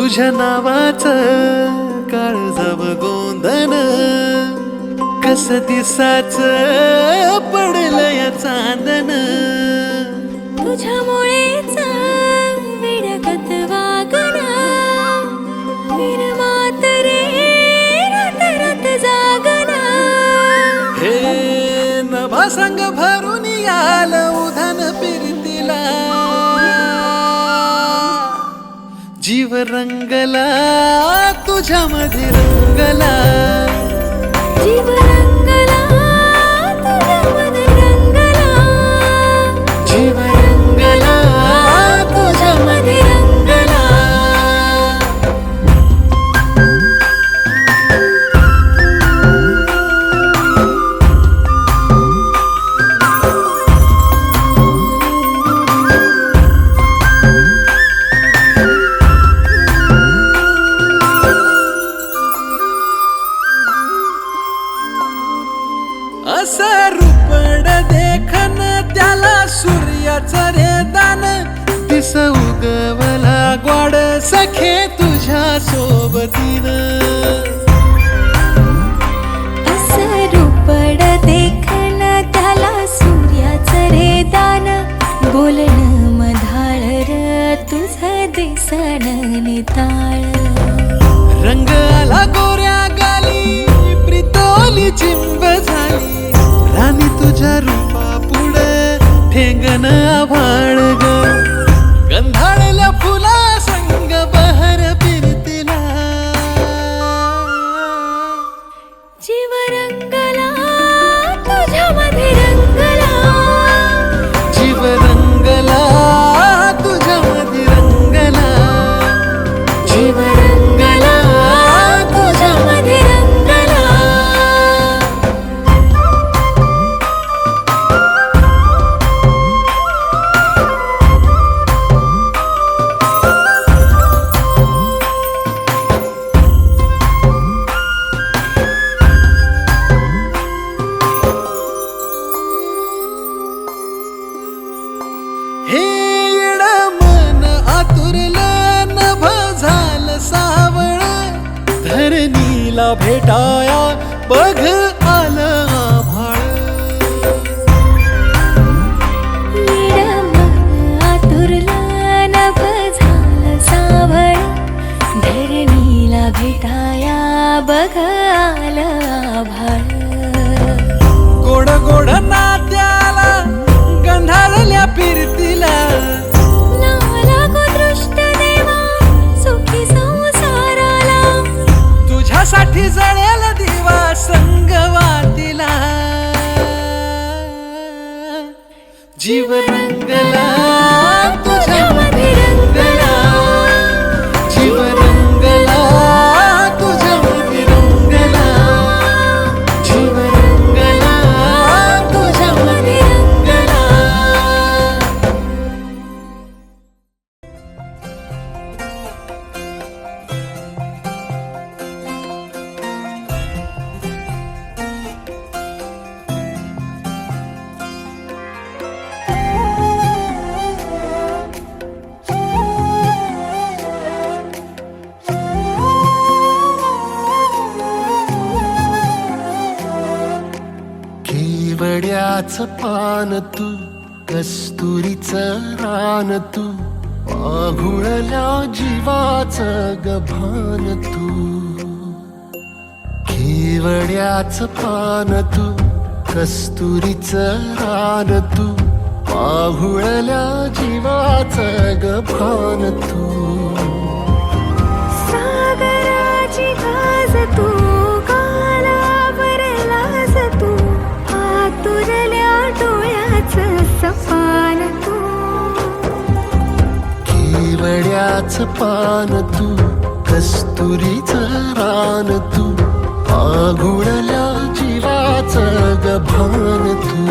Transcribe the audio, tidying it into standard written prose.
तुझ्या नावाचं काळजाव गोंधन कस दिसाच पडलंय चांदन तुझ्यामुळेच विडगत वागणं निर्मात रे रात रात जागणं हे नभा संग भरून याल उधान फिरतीला जीव रंगला तुझ्यामध्ये रंगला जीव रंगला तुझ्यामध्ये रंगला जीव रंगला तुझ्यामध्ये रंगला असं रूपड देखन त्याला सूर्याचं रे दान दिस उगवला ग्वाड सखे तुझ्या सोबतीनं असं रूपड देखन त्याला सूर्याचं रे दान बोलणं मधाळ र तुझं दिसण निताळ रंग आला गोऱ्या गाली प्रितोली चिंब झाली राणी तुझ्या रूपा पुढे ठेंगण आभाळ ग गंधाळल्या फुला संग बहर फिरतीला जीव रंगला तुझ्यामध्ये रंगला जीव रंगला तुझ्यामध्ये रंगला जीव रंगला तुझ्यामध्ये रंगला हे येड मन आतुरलं नभ झालं सावळ धरणीला भेटाया बघ आलं आभाळ आतुरला नभ झालं सावळ धरणीला भेटाया बघ आलं आभाळ गोड गोड नात्याला गंधाळल्या फिरतीला लागो दृष्ट देवा सुखी संसाराला तुझ्यासाठी जळेल दिवा संगवातीला जीव रंगला तुझ्यामध्ये रंगला जीव रंगला तुझ्यामध्ये रंगला जीव रंगला तुझ्यामध्ये रंगला केवड्याचं पान तू कस्तुरीचं रान तू पाघुळल्या जीवाचं गभान तू केवड्याचं पान तू कस्तुरीचं रान तू पाघुळल्या जीवाचं गभान तू सागराची गाज तू गालावरलाज तू आतुरल्या डोळ्याचं सपान तू केवड्याचं पान तू कस्तुरीचं रान तू पाघुळल्या जीवाचं गभान तू